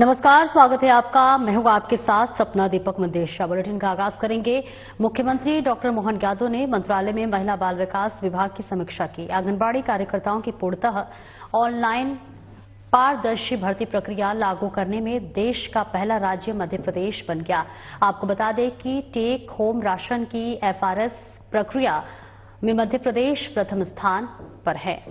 नमस्कार, स्वागत है आपका। मैं हूं आपके साथ सपना दीपक मंदेशा। बुलेटिन का आगाज करेंगे। मुख्यमंत्री डॉक्टर मोहन यादव ने मंत्रालय में महिला बाल विकास विभाग की समीक्षा की। आंगनबाड़ी कार्यकर्ताओं की पूर्णतः ऑनलाइन पारदर्शी भर्ती प्रक्रिया लागू करने में देश का पहला राज्य मध्य प्रदेश बन गया। आपको बता दें कि टेक होम राशन की एफआरएस प्रक्रिया में मध्य प्रदेश प्रथम स्थान पर है।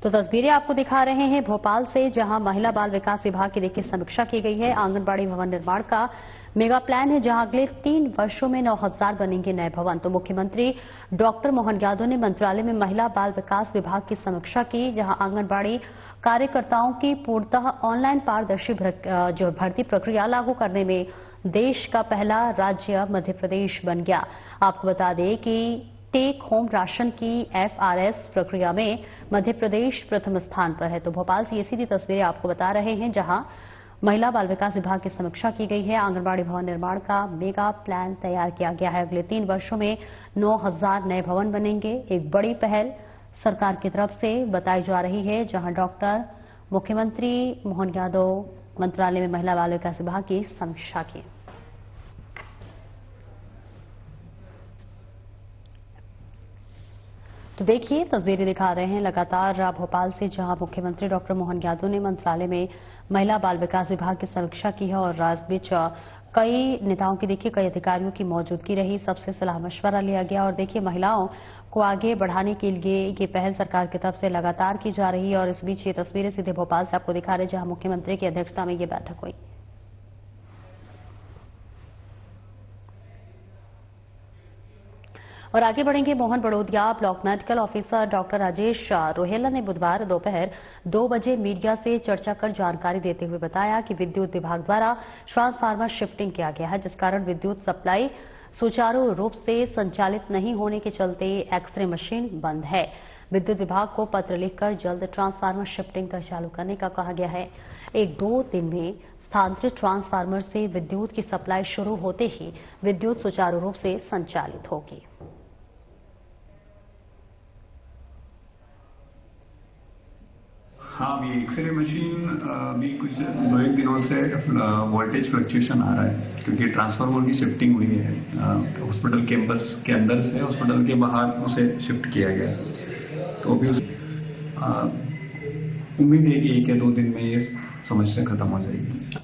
तो तस्वीरें आपको दिखा रहे हैं भोपाल से, जहां महिला बाल विकास विभाग की देखिए समीक्षा की गई है। आंगनबाड़ी भवन निर्माण का मेगा प्लान है, जहां अगले 3 वर्षों में 9,000 बनेंगे नए भवन। तो मुख्यमंत्री डॉक्टर मोहन यादव ने मंत्रालय में महिला बाल विकास विभाग की समीक्षा की, जहां आंगनबाड़ी कार्यकर्ताओं की पूर्णतः ऑनलाइन पारदर्शी जो भर्ती प्रक्रिया लागू करने में देश का पहला राज्य मध्य प्रदेश बन गया। आपको बता दें कि टेक होम राशन की एफआरएस प्रक्रिया में मध्य प्रदेश प्रथम स्थान पर है। तो भोपाल से ये सीधी तस्वीरें आपको बता रहे हैं, जहां महिला बाल विकास विभाग की समीक्षा की गई है। आंगनबाड़ी भवन निर्माण का मेगा प्लान तैयार किया गया है। अगले 3 वर्षों में 9,000 नए भवन बनेंगे। एक बड़ी पहल सरकार की तरफ से बताई जा रही है, जहां डॉक्टर मुख्यमंत्री मोहन यादव मंत्रालय में महिला बाल विकास विभाग की समीक्षा की। तो देखिए तस्वीरें दिखा रहे हैं लगातार भोपाल से, जहां मुख्यमंत्री डॉक्टर मोहन यादव ने मंत्रालय में महिला बाल विकास विभाग की समीक्षा की है और इस बीच कई नेताओं की देखिए कई अधिकारियों की मौजूदगी रही। सबसे सलाह मशवरा लिया गया और देखिए महिलाओं को आगे बढ़ाने के लिए ये पहल सरकार की तरफ से लगातार की जा रही है। और इस बीच ये तस्वीरें सीधे भोपाल से आपको दिखा रहे हैं, जहां मुख्यमंत्री की अध्यक्षता में ये बैठक हुई। और आगे बढ़ेंगे। Mohan Barodiya block medical officer doctor Rajesh Rohela ने बुधवार दोपहर 2 बजे मीडिया से चर्चा कर जानकारी देते हुए बताया कि विद्युत विभाग द्वारा ट्रांसफार्मर शिफ्टिंग किया गया है, जिस कारण विद्युत सप्लाई सुचारू रूप से संचालित नहीं होने के चलते एक्सरे मशीन बंद है। विद्युत विभाग को पत्र लिखकर जल्द ट्रांसफार्मर शिफ्टिंग का चालू करने का कहा गया है। 1-2 दिन में स्थानांतरित ट्रांसफार्मर से विद्युत की सप्लाई शुरू होते ही विद्युत सुचारू रूप से संचालित होगी। हाँ, अभी एक्सरे मशीन भी कुछ 2-1 दिनों से वोल्टेज फ्लक्चुएशन आ रहा है, क्योंकि ट्रांसफार्मर की शिफ्टिंग हुई है। हॉस्पिटल कैंपस के अंदर से हॉस्पिटल के बाहर उसे शिफ्ट किया गया। तो अभी उम्मीद है कि 1 या 2 दिन में ये समस्या खत्म हो जाएगी।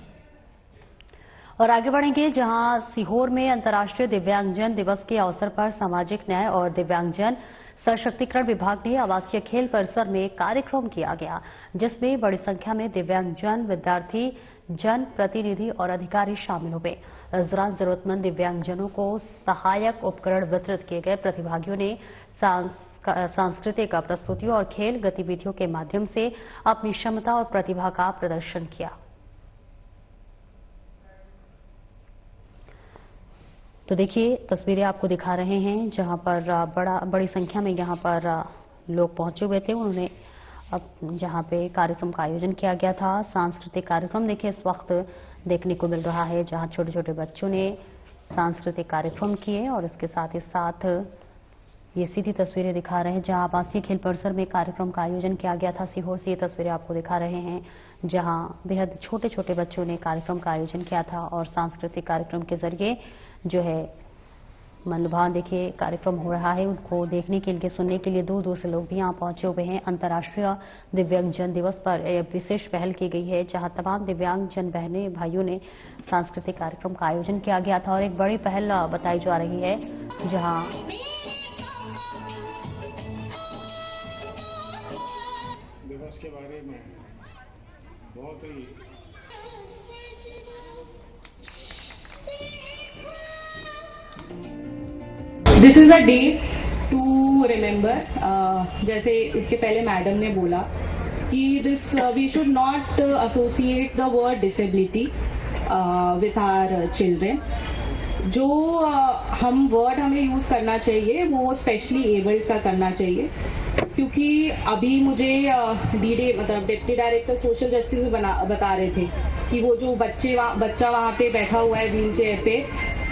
और आगे बढ़ेंगे, जहां सीहोर में अंतर्राष्ट्रीय दिव्यांगजन दिवस के अवसर पर सामाजिक न्याय और दिव्यांगजन सशक्तिकरण विभाग ने आवासीय खेल परिसर में कार्यक्रम किया गया, जिसमें बड़ी संख्या में दिव्यांगजन, विद्यार्थी, जन प्रतिनिधि और अधिकारी शामिल हुए। इस दौरान जरूरतमंद दिव्यांगजनों को सहायक उपकरण वितरित किए गए। प्रतिभागियों ने सांस्कृतिक प्रस्तुतियों और खेल गतिविधियों के माध्यम से अपनी क्षमता और प्रतिभा का प्रदर्शन किया। तो देखिए तस्वीरें आपको दिखा रहे हैं, जहां पर बड़ी संख्या में यहां पर लोग पहुंचे हुए थे। उन्होंने जहां पे कार्यक्रम का आयोजन किया गया था, सांस्कृतिक कार्यक्रम देखिए इस वक्त देखने को मिल रहा है, जहां छोटे छोटे बच्चों ने सांस्कृतिक कार्यक्रम किए। और इसके साथ ही साथ ये सीधी तस्वीरें दिखा रहे हैं, जहां आवासीय खेल परिसर में कार्यक्रम का आयोजन किया गया था। सीहोर से ये तस्वीरें आपको दिखा रहे हैं, जहां बेहद छोटे छोटे बच्चों ने कार्यक्रम का आयोजन किया था और सांस्कृतिक कार्यक्रम के जरिए जो है मनभावन देखिए कार्यक्रम हो रहा है, उनको देखने के लिए, सुनने के लिए दूर दूर से लोग भी यहाँ पहुंचे हुए हैं। अंतर्राष्ट्रीय दिव्यांगजन दिवस पर विशेष पहल की गई है, जहां तमाम दिव्यांगजन बहनें भाइयों ने सांस्कृतिक कार्यक्रम का आयोजन किया गया था। और एक बड़ी पहल बताई जा रही है, जहां दिवस के बारे में बहुत ही this is a day to remember. जैसे इसके पहले मैडम ने बोला कि this we should not associate the word disability with our children. जो हम वर्ड हमें यूज करना चाहिए वो स्पेशली एबल्ड का करना चाहिए, क्योंकि अभी मुझे डीडे मतलब डिप्टी डायरेक्टर सोशल जस्टिस बता रहे थे कि वो जो बच्चा वहाँ पे बैठा हुआ है व्हील चेयर पे,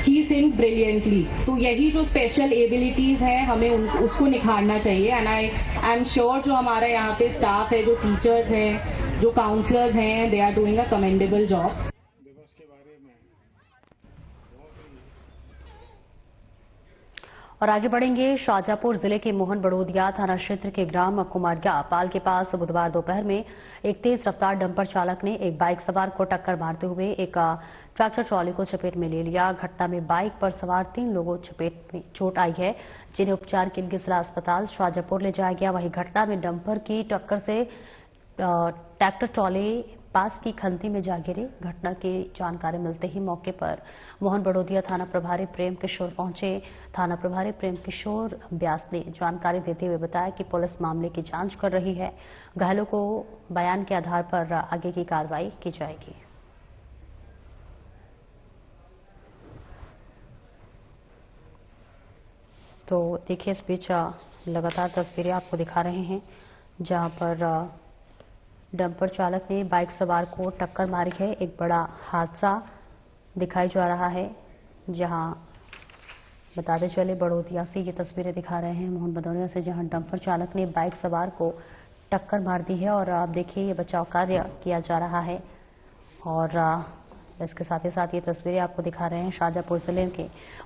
ही सिंग ब्रिलियंटली। तो यही जो स्पेशल एबिलिटीज हैं हमें उसको निखारना चाहिए। एंड आई एम श्योर जो हमारा यहाँ पे स्टाफ है, जो टीचर्स हैं, जो काउंसलर्स हैं, they are doing a commendable job. दिवस के बारे में बहुत ही और आगे बढ़ेंगे। शाजापुर जिले के मोहन बड़ोदिया थाना क्षेत्र के ग्राम कुमारिया पाल के पास बुधवार दोपहर में एक तेज रफ्तार डंपर चालक ने एक बाइक सवार को टक्कर मारते हुए एक ट्रैक्टर ट्रॉली को चपेट में ले लिया। घटना में बाइक पर सवार 3 लोगों चपेट में चोट आई है, जिन्हें उपचार के लिए जिला अस्पताल शाजापुर ले जाया गया। वहीं घटना में डंपर की टक्कर से ट्रैक्टर ट्रॉली पास की खंती में जा गिरी। घटना की जानकारी मिलते ही मौके पर मोहन बड़ोदिया थाना प्रभारी प्रेम किशोर पहुंचे। थाना प्रभारी प्रेम किशोर व्यास ने जानकारी देते हुए बताया कि पुलिस मामले की जांच कर रही है। घायलों को बयान के आधार पर आगे की कार्रवाई की जाएगी। तो देखिए, इस बीच लगातार तस्वीरें आपको दिखा रहे हैं जहां पर डंपर चालक ने बाइक सवार को टक्कर मारी है। एक बड़ा हादसा दिखाई जा रहा है, जहां बताते चले बड़ोदिया से ये तस्वीरें दिखा रहे हैं, मोहन बड़ोदिया से, जहां डंपर चालक ने बाइक सवार को टक्कर मार दी है। और आप देखिए, ये बचाव कार्य किया जा रहा है। और इसके साथ ही साथ ये तस्वीरें आपको दिखा रहे हैं शाजापुर जिले के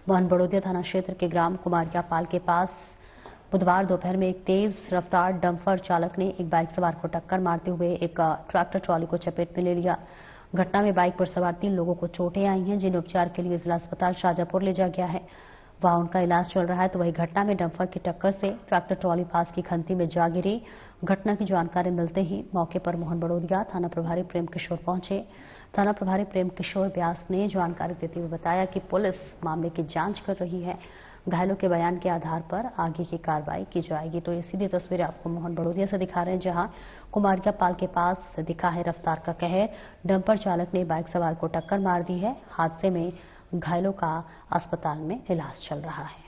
मोहन बड़ोदिया थाना क्षेत्र के ग्राम कुमारिया पाल के पास बुधवार दोपहर में एक तेज रफ्तार डंपर चालक ने एक बाइक सवार को टक्कर मारते हुए एक ट्रैक्टर ट्रॉली को चपेट में ले लिया। घटना में बाइक पर सवार 3 लोगों को चोटें आई हैं, जिन्हें उपचार के लिए जिला अस्पताल शाजापुर ले जाया गया है। वहां उनका इलाज चल रहा है। तो वही घटना में डंपर की टक्कर से ट्रैक्टर ट्रॉली पास की खंती में जा गिरी। घटना की जानकारी मिलते ही मौके पर मोहन बड़ोदिया थाना प्रभारी प्रेम किशोर पहुंचे। थाना प्रभारी प्रेम किशोर व्यास ने जानकारी देते हुए बताया कि पुलिस मामले की जांच कर रही है। घायलों के बयान के आधार पर आगे की कार्रवाई की जाएगी। तो ये सीधी तस्वीरें आपको मोहन बड़ोदिया से दिखा रहे हैं, जहां कुमारिया पाल के पास दिखा है रफ्तार का कहर। डंपर चालक ने बाइक सवार को टक्कर मार दी है। हादसे में घायलों का अस्पताल में इलाज चल रहा है।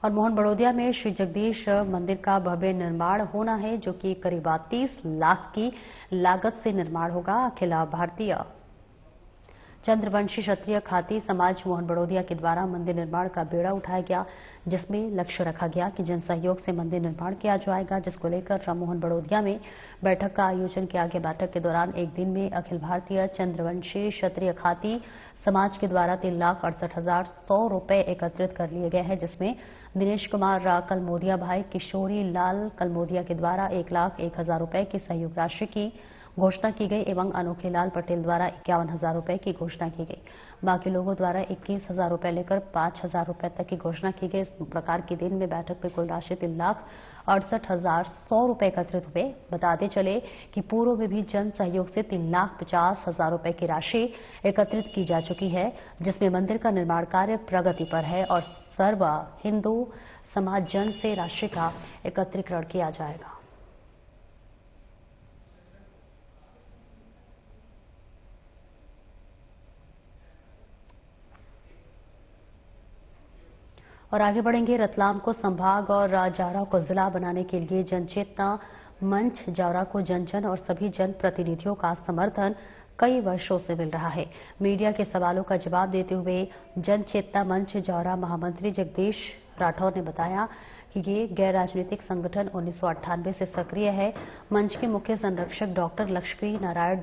और मोहन बड़ोदिया में श्री जगदीश मंदिर का भव्य निर्माण होना है, जो कि करीब 30 लाख की लागत से निर्माण होगा। अखिल भारतीय चंद्रवंशी क्षत्रिय खाती समाज मोहन बड़ोदिया के द्वारा मंदिर निर्माण का बेड़ा उठाया गया, जिसमें लक्ष्य रखा गया कि जन सहयोग से मंदिर निर्माण किया जाएगा, जिसको लेकर मोहन बड़ोदिया में बैठक का आयोजन किया गया। बैठक के दौरान एक दिन में अखिल भारतीय चंद्रवंशी क्षत्रिय खाती समाज के द्वारा 3,68,100 रुपए एकत्रित कर लिए गए हैं, जिसमें दिनेश कुमार कलमोदिया भाई, किशोरी लाल कलमोदिया के द्वारा 1,01,000 रुपए की सहयोग राशि की घोषणा की गई एवं अनोखे लाल पटेल द्वारा 51,000 रुपए की घोषणा की गई। बाकी लोगों द्वारा 21,000 रुपए लेकर 5,000 रुपए तक की घोषणा की गई। इस प्रकार के दिन में बैठक में कुल राशि 3,68,100 रुपए एकत्रित हुए। बताते चले कि पूर्व में भी जन सहयोग से 3,50,000 रुपए की राशि एकत्रित की जा चुकी है, जिसमें मंदिर का निर्माण कार्य प्रगति पर है और सर्व हिंदू समाज जन से राशि का एकत्रीकरण किया जाएगा। और आगे बढ़ेंगे। रतलाम को संभाग और जावरा को जिला बनाने के लिए जनचेतना मंच जावरा को जन जन और सभी जन प्रतिनिधियों का समर्थन कई वर्षों से मिल रहा है। मीडिया के सवालों का जवाब देते हुए जनचेतना मंच जावरा महामंत्री जगदीश राठौर ने बताया कि ये गैर राजनीतिक संगठन 1998 से सक्रिय है। मंच के मुख्य संरक्षक डॉक्टर लक्ष्मी नारायण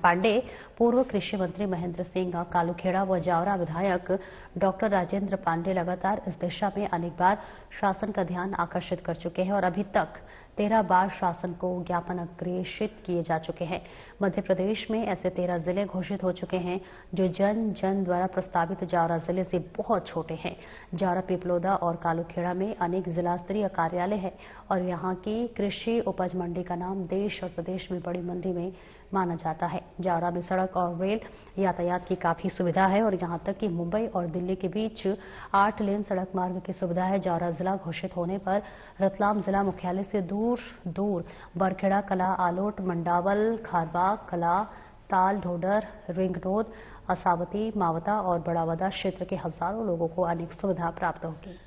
पांडे, पूर्व कृषि मंत्री महेंद्र सिंह कालूखेड़ा व जावरा विधायक डॉक्टर राजेंद्र पांडे लगातार इस दिशा में अनेक बार शासन का ध्यान आकर्षित कर चुके हैं और अभी तक 13 बार शासन को ज्ञापन अग्रेषित किए जा चुके हैं। मध्य प्रदेश में ऐसे 13 जिले घोषित हो चुके हैं, जो जन जन द्वारा प्रस्तावित जावरा जिले से बहुत छोटे हैं। जावरा, पिपलोदा और कालूखेड़ा में अनेक जिला स्तरीय कार्यालय है और यहाँ की कृषि उपज मंडी का नाम देश और प्रदेश में बड़ी मंडी में माना जाता है। जावरा में सड़क और रेल यातायात की काफी सुविधा है और यहाँ तक कि मुंबई और दिल्ली के बीच 8 लेन सड़क मार्ग की सुविधा है। जावरा जिला घोषित होने पर रतलाम जिला मुख्यालय से दूर दूर बरखेड़ा, कला, आलोट, मंडावल, खारबाग, कला, ताल, ढोडर, रिंगनोद, असावती, मावता और बड़ावदा क्षेत्र के हजारों लोगों को अनेक सुविधा प्राप्त होगी।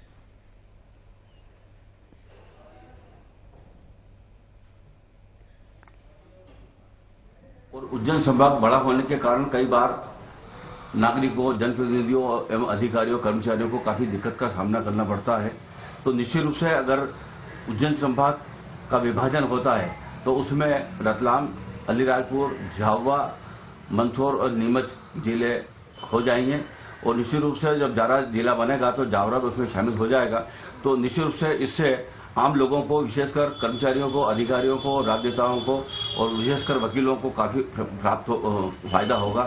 उज्जैन संभाग बड़ा होने के कारण कई बार नागरिकों, जनप्रतिनिधियों एवं अधिकारियों, कर्मचारियों को काफी दिक्कत का सामना करना पड़ता है। तो निश्चित रूप से अगर उज्जैन संभाग का विभाजन होता है तो उसमें रतलाम, अलीराजपुर, झाबुआ, मंदसौर और नीमच जिले हो जाएंगे और निश्चित रूप से जब जारा जिला बनेगा तो जावरा भी उसमें शामिल हो जाएगा। तो निश्चित रूप से इससे आम लोगों को, विशेषकर कर्मचारियों को, अधिकारियों को, राजनेताओं को और विशेषकर वकीलों को काफी फायदा होगा।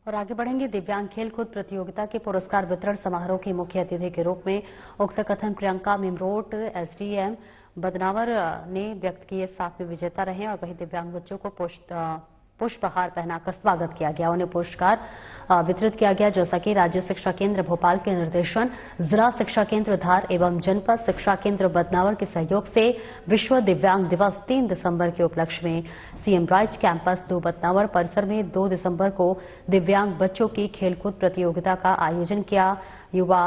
और आगे बढ़ेंगे। दिव्यांग खेलकूद प्रतियोगिता के पुरस्कार वितरण समारोह की मुख्य अतिथि के रूप में उकसाकथन प्रियंका मिमरोट एसडीएम बदनावर ने व्यक्त किए। 7वें विजेता रहे और वहीं दिव्यांग बच्चों को पुष्पहार पहनाकर स्वागत किया गया। उन्हें पुरस्कार वितरित किया गया, जैसा कि राज्य शिक्षा केंद्र भोपाल के निर्देशन, जिला शिक्षा केंद्र धार एवं जनपद शिक्षा केंद्र बदनावर के सहयोग से विश्व दिव्यांग दिवस 3 दिसंबर के उपलक्ष्य में सीएम राइज कैंपस 2 बदनावर परिसर में 2 दिसंबर को दिव्यांग बच्चों की खेलकूद प्रतियोगिता का आयोजन किया हुआ।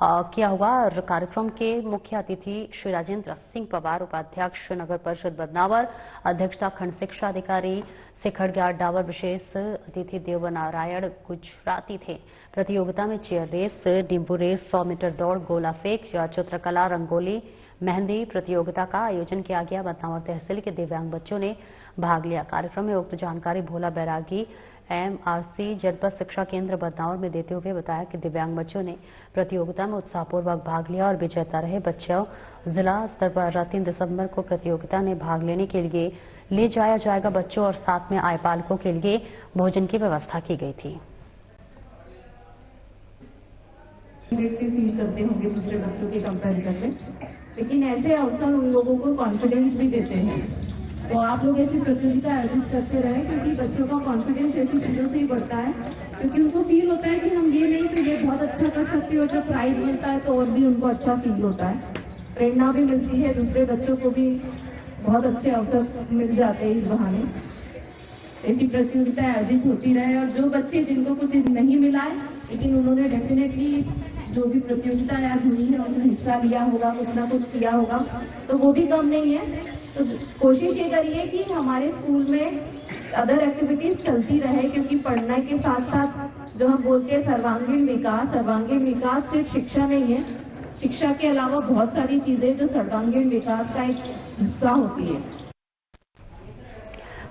और कार्यक्रम के मुख्य अतिथि श्री राजेंद्र सिंह पवार, उपाध्यक्ष नगर परिषद बदनावर, अध्यक्षता खंड शिक्षा अधिकारी शेखर डावर, विशेष अतिथि देवनारायण गुजराती थे। प्रतियोगिता में चेयर रेस, नींबू रेस, 100 मीटर दौड़, गोला फेंक, चित्रकला, रंगोली, मेहंदी प्रतियोगिता का आयोजन किया गया। बदनावर तहसील के दिव्यांग बच्चों ने भाग लिया। कार्यक्रम में उक्त जानकारी भोला बैरागी एमआरसी जनपद शिक्षा केंद्र बदनावर में देते हुए बताया कि दिव्यांग बच्चों ने प्रतियोगिता में उत्साहपूर्वक भाग लिया और विजेता रहे बच्चों जिला स्तर पर 3 दिसंबर को प्रतियोगिता में भाग लेने के लिए ले जाया जाएगा। बच्चों और साथ में आए पालकों के लिए भोजन की व्यवस्था की गई थी। फील करते होंगे दूसरे बच्चों के कंपैरिजन में, लेकिन ऐसे अवसर उन लोगों को कॉन्फिडेंस भी देते हैं। तो आप लोग ऐसी प्रतियोगिता आयोजित करते रहे, क्योंकि बच्चों का कॉन्फिडेंस ऐसी चीजों से ही बढ़ता है, क्योंकि उनको फील होता है कि हम ये नहीं तो ये बहुत अच्छा कर सकते हो। जब प्राइज मिलता है तो और भी उनको अच्छा फील होता है, प्रेरणा भी मिलती है, दूसरे बच्चों को भी बहुत अच्छे अवसर मिल जाते हैं इस बहाने। ऐसी प्रतियोगिता आयोजित होती रहे और जो बच्चे जिनको कुछ नहीं मिला है लेकिन उन्होंने डेफिनेटली जो भी प्रतियोगिता आज हुई है उसमें हिस्सा लिया होगा, कुछ ना कुछ किया होगा, तो वो भी कम नहीं है। तो कोशिश ये करिए कि हमारे स्कूल में अदर एक्टिविटीज चलती रहे, क्योंकि पढ़ने के साथ साथ जो हम बोलते हैं सर्वांगीण विकास सिर्फ शिक्षा नहीं है, शिक्षा के अलावा बहुत सारी चीजें जो सर्वांगीण विकास का एक हिस्सा होती है।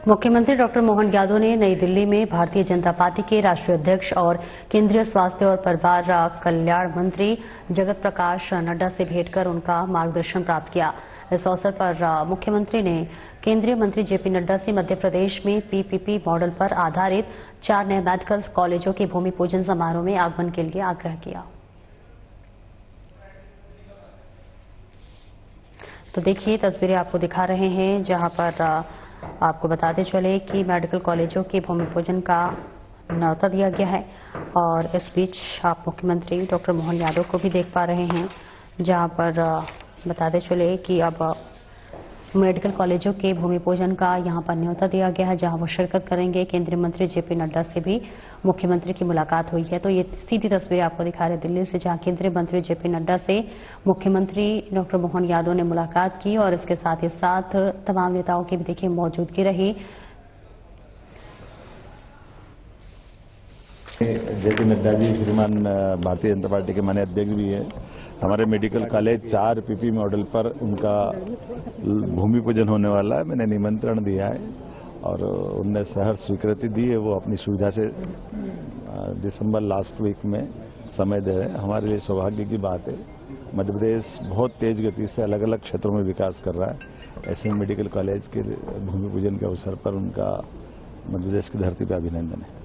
मुख्यमंत्री डॉक्टर मोहन यादव ने नई दिल्ली में भारतीय जनता पार्टी के राष्ट्रीय अध्यक्ष और केंद्रीय स्वास्थ्य और परिवार कल्याण मंत्री जगत प्रकाश नड्डा से भेंट कर उनका मार्गदर्शन प्राप्त किया। इस अवसर पर मुख्यमंत्री ने केंद्रीय मंत्री जेपी नड्डा से मध्य प्रदेश में पीपीपी मॉडल पर आधारित 4 नए मेडिकल कॉलेजों के भूमि पूजन समारोह में आगमन के लिए आग्रह किया। तो देखिए, तस्वीरें आपको दिखा रहे हैं, जहां पर आपको बताते चले कि मेडिकल कॉलेजों के भूमि पूजन का न्योता दिया गया है। और इस बीच आप मुख्यमंत्री डॉक्टर मोहन यादव को भी देख पा रहे हैं, जहां पर बताते चले कि अब मेडिकल कॉलेजों के भूमि पूजन का यहां पर न्योता दिया गया है, जहां वो शिरकत करेंगे। केंद्रीय मंत्री जेपी नड्डा से भी मुख्यमंत्री की मुलाकात हुई है। तो ये सीधी तस्वीरें आपको दिखा रहे दिल्ली से, जहां केंद्रीय मंत्री जेपी नड्डा से मुख्यमंत्री डॉक्टर मोहन यादव ने मुलाकात की और इसके साथ ही साथ तमाम नेताओं की भी देखिए मौजूदगी रही। जेपी नड्डा जी श्रीमान भारतीय जनता पार्टी के माननीय अध्यक्ष भी है। हमारे मेडिकल कॉलेज 4 पीपी मॉडल पर उनका भूमि पूजन होने वाला है। मैंने निमंत्रण दिया है और उनने सहर्ष स्वीकृति दी है। वो अपनी सुविधा से दिसंबर लास्ट वीक में समय दे रहे हैं। हमारे लिए सौभाग्य की बात है। मध्य प्रदेश बहुत तेज गति से अलग अलग क्षेत्रों में विकास कर रहा है। ऐसे मेडिकल कॉलेज के भूमि पूजन के अवसर पर उनका मध्य प्रदेश की धरती पर अभिनंदन है।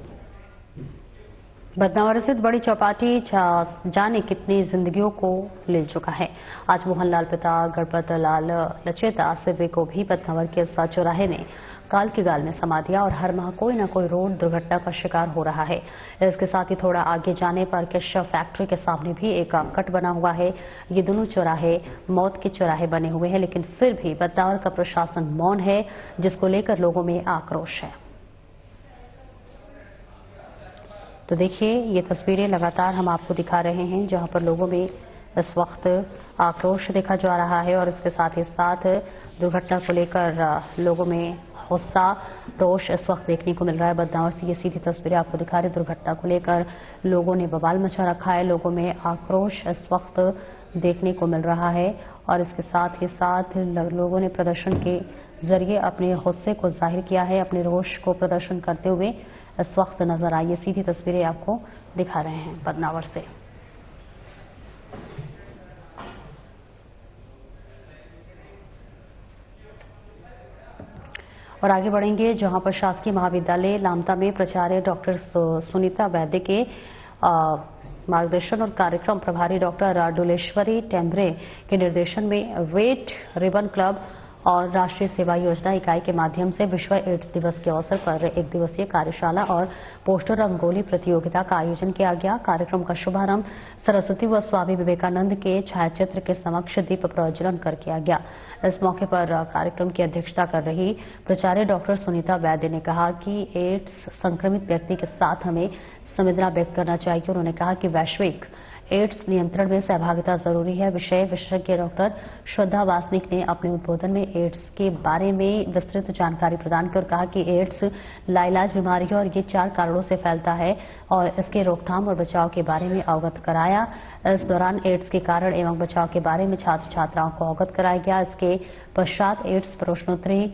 बदनावर स्थित बड़ी चौपाटी जाने कितनी जिंदगियों को ले चुका है। आज मोहनलाल पिता गणपत लाल लचेता सिर्वे को भी बदनावर के साथ चौराहे ने काल की गाल में समा दिया और हर माह कोई न कोई रोड दुर्घटना का शिकार हो रहा है। इसके साथ ही थोड़ा आगे जाने पर केशव फैक्ट्री के सामने भी एक कट बना हुआ है। ये दोनों चौराहे मौत के चौराहे बने हुए हैं, लेकिन फिर भी बदनावर का प्रशासन मौन है, जिसको लेकर लोगों में आक्रोश है। तो देखिए, ये तस्वीरें लगातार हम आपको दिखा रहे हैं, जहां पर लोगों में इस वक्त आक्रोश देखा जा रहा है और इसके साथ ही साथ दुर्घटना को लेकर लोगों में गुस्सा, रोष इस वक्त देखने को मिल रहा है। बदनावर से ये सीधी तस्वीरें आपको दिखा रही। दुर्घटना को लेकर लोगों ने बवाल मचा रखा है। लोगों में आक्रोश इस वक्त देखने को मिल रहा है और इसके साथ ही साथ लोगों ने प्रदर्शन के जरिए अपने गुस्से को जाहिर किया है, अपने रोष को प्रदर्शन करते हुए इस वक्त नजर आई। ये सीधी तस्वीरें आपको दिखा रहे हैं बदनावर से। और आगे बढ़ेंगे जहां पर शासकीय महाविद्यालय लामता में प्राचार्य डॉक्टर सुनीता वैद्य के मार्गदर्शन और कार्यक्रम प्रभारी डॉक्टर डुलेश्वरी टेम्ब्रे के निर्देशन में वेट रिबन क्लब और राष्ट्रीय सेवा योजना इकाई के माध्यम से विश्व एड्स दिवस के अवसर पर एक दिवसीय कार्यशाला और पोस्टर रंगोली प्रतियोगिता का आयोजन किया गया। कार्यक्रम का शुभारंभ सरस्वती व स्वामी विवेकानंद के छायाचित्र के समक्ष दीप प्रज्वलन कर किया गया। इस मौके पर कार्यक्रम की अध्यक्षता कर रही प्राचार्य डॉक्टर सुनीता वैद्य ने कहा कि एड्स संक्रमित व्यक्ति के साथ हमें संवेदना व्यक्त करना चाहिए। उन्होंने कहा कि वैश्विक एड्स नियंत्रण में सहभागिता जरूरी है। विशेषज्ञ डॉक्टर श्रद्धा वासनिक ने अपने उद्बोधन में एड्स के बारे में विस्तृत जानकारी प्रदान की और कहा कि एड्स लाइलाज बीमारी है और ये 4 कारणों से फैलता है और इसके रोकथाम और बचाव के बारे में अवगत कराया। इस दौरान एड्स के कारण एवं बचाव के बारे में छात्र छात्राओं को अवगत कराया गया। इसके पश्चात एड्स प्रश्नोत्तरी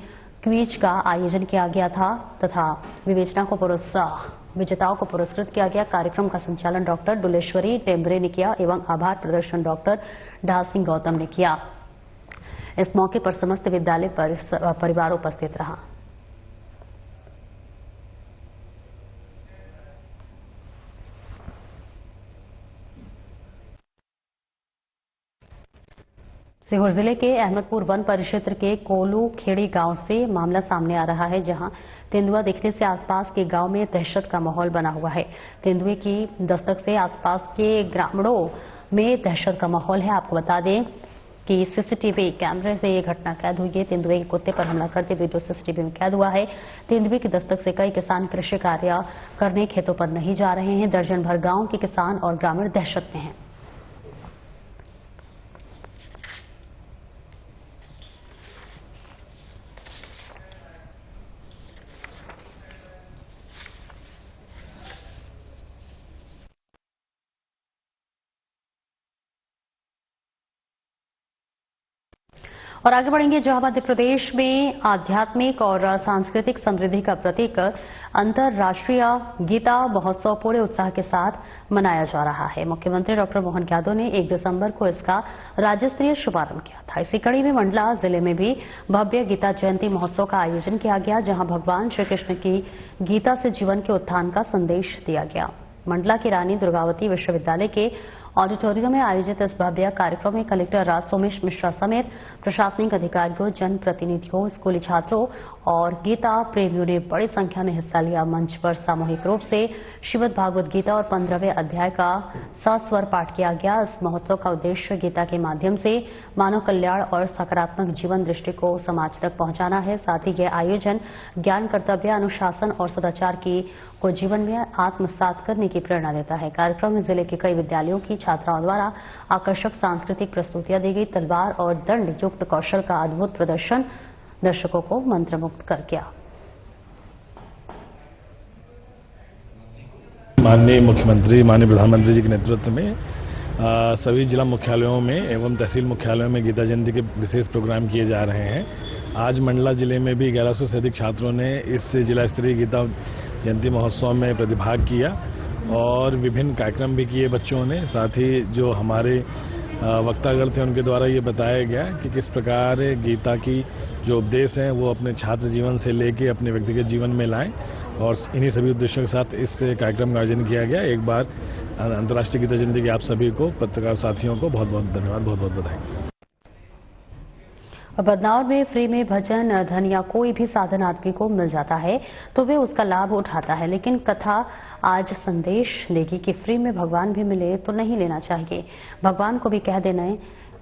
क्विज का आयोजन किया गया था तथा विजेताओं को पुरस्कृत किया गया। कार्यक्रम का संचालन डॉक्टर डुलेश्वरी टेम्ब्रे ने किया एवं आभार प्रदर्शन डॉक्टर ढाल सिंह गौतम ने किया। इस मौके पर समस्त विद्यालय परिवार उपस्थित रहा। सीहोर जिले के अहमदपुर वन परिक्षेत्र के कोलू खेड़ी गांव से मामला सामने आ रहा है, जहां तेंदुआ दिखने से आसपास के गांव में दहशत का माहौल बना हुआ है। तेंदुए की दस्तक से आसपास के ग्रामीणों में दहशत का माहौल है। आपको बता दें कि सीसीटीवी कैमरे से ये घटना कैद हुई है। तेंदुए के कुत्ते पर हमला करते वीडियो सीसीटीवी में कैद हुआ है। तेंदुए की दस्तक से कई किसान कृषि कार्य करने खेतों पर नहीं जा रहे हैं। दर्जन भर गांव के किसान और ग्रामीण दहशत में हैं। और आगे बढ़ेंगे जहां मध्य प्रदेश में आध्यात्मिक और सांस्कृतिक समृद्धि का प्रतीक अंतर्राष्ट्रीय गीता महोत्सव पूरे उत्साह के साथ मनाया जा रहा है। मुख्यमंत्री डॉक्टर मोहन यादव ने 1 दिसंबर को इसका राज्य स्तरीय शुभारंभ किया था। इसी कड़ी में मंडला जिले में भी भव्य गीता जयंती महोत्सव का आयोजन किया गया, जहां भगवान श्री कृष्ण की गीता से जीवन के उत्थान का संदेश दिया गया। मंडला की रानी दुर्गावती विश्वविद्यालय के ऑडिटोरियम में आयोजित इस भव्य कार्यक्रम में कलेक्टर राज सोमेश मिश्रा समेत प्रशासनिक अधिकारियों, जनप्रतिनिधियों, स्कूली छात्रों और गीता प्रेमियों ने बड़ी संख्या में हिस्सा लिया। मंच पर सामूहिक रूप से श्रीमद् भागवत गीता और 15वें अध्याय का सस्वर पाठ किया गया। इस महोत्सव का उद्देश्य गीता के माध्यम से मानव कल्याण और सकारात्मक जीवन दृष्टि को समाज तक पहुंचाना है। साथ ही यह आयोजन ज्ञान, कर्तव्य, अनुशासन और सदाचार को जीवन में आत्मसात करने की प्रेरणा देता है। कार्यक्रम में जिले के कई विद्यालयों की छात्राओं द्वारा आकर्षक सांस्कृतिक प्रस्तुतियां दी गई। तलवार और दंड युक्त कौशल का अद्भुत प्रदर्शन दर्शकों को मंत्रमुग्ध कर गया। माननीय मुख्यमंत्री, माननीय प्रधानमंत्री जी के नेतृत्व में सभी जिला मुख्यालयों में एवं तहसील मुख्यालयों में गीता जयंती के विशेष प्रोग्राम किए जा रहे हैं। आज मंडला जिले में भी 1100 से अधिक छात्रों ने इस जिला स्तरीय गीता जयंती महोत्सव में प्रतिभाग किया और विभिन्न कार्यक्रम भी किए बच्चों ने। साथ ही जो हमारे वक्तागण थे उनके द्वारा ये बताया गया कि किस प्रकार गीता की जो उपदेश हैं वो अपने छात्र जीवन से लेके अपने व्यक्तिगत जीवन में लाएं, और इन्हीं सभी उद्देश्यों के साथ इस कार्यक्रम का आयोजन किया गया। एक बार अंतर्राष्ट्रीय गीता जयंती की आप सभी को, पत्रकार साथियों को बहुत बहुत धन्यवाद, बहुत बहुत बधाई। बदनावर में फ्री में भजन, धन या कोई भी साधन आदमी को मिल जाता है तो वे उसका लाभ उठाता है, लेकिन कथा आज संदेश देगी कि फ्री में भगवान भी मिले तो नहीं लेना चाहिए। भगवान को भी कह देना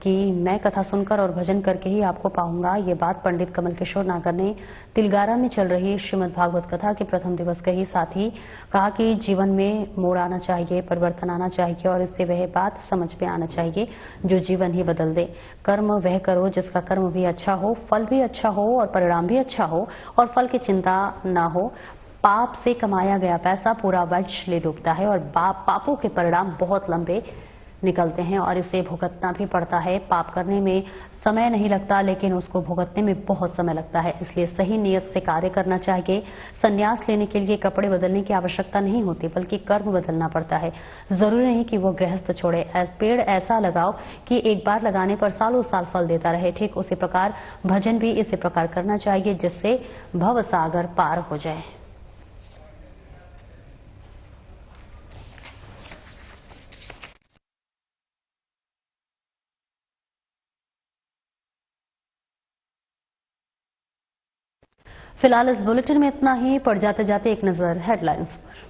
कि मैं कथा सुनकर और भजन करके ही आपको पाऊंगा। ये बात पंडित कमल किशोर नागर ने तिलगारा में चल रही श्रीमद् भागवत कथा के प्रथम दिवस कही। साथ ही कहा कि जीवन में मोड़ आना चाहिए, परिवर्तन आना चाहिए और इससे वह बात समझ में आना चाहिए जो जीवन ही बदल दे। कर्म वह करो जिसका कर्म भी अच्छा हो, फल भी अच्छा हो और परिणाम भी अच्छा हो और फल की चिंता न हो। पाप से कमाया गया पैसा पूरा वर्ष ले डूबता है और पापों के परिणाम बहुत लंबे निकलते हैं और इसे भुगतना भी पड़ता है। पाप करने में समय नहीं लगता लेकिन उसको भुगतने में बहुत समय लगता है, इसलिए सही नियत से कार्य करना चाहिए। संन्यास लेने के लिए कपड़े बदलने की आवश्यकता नहीं होती बल्कि कर्म बदलना पड़ता है। जरूरी नहीं कि वो गृहस्थ छोड़े। पेड़ ऐसा लगाओ कि एक बार लगाने पर सालों साल फल देता रहे। ठीक उसी प्रकार भजन भी इसी प्रकार करना चाहिए जिससे भव सागर पार हो जाए। फिलहाल इस बुलेटिन में इतना ही। पड़ जाते जाते एक नजर हेडलाइंस पर।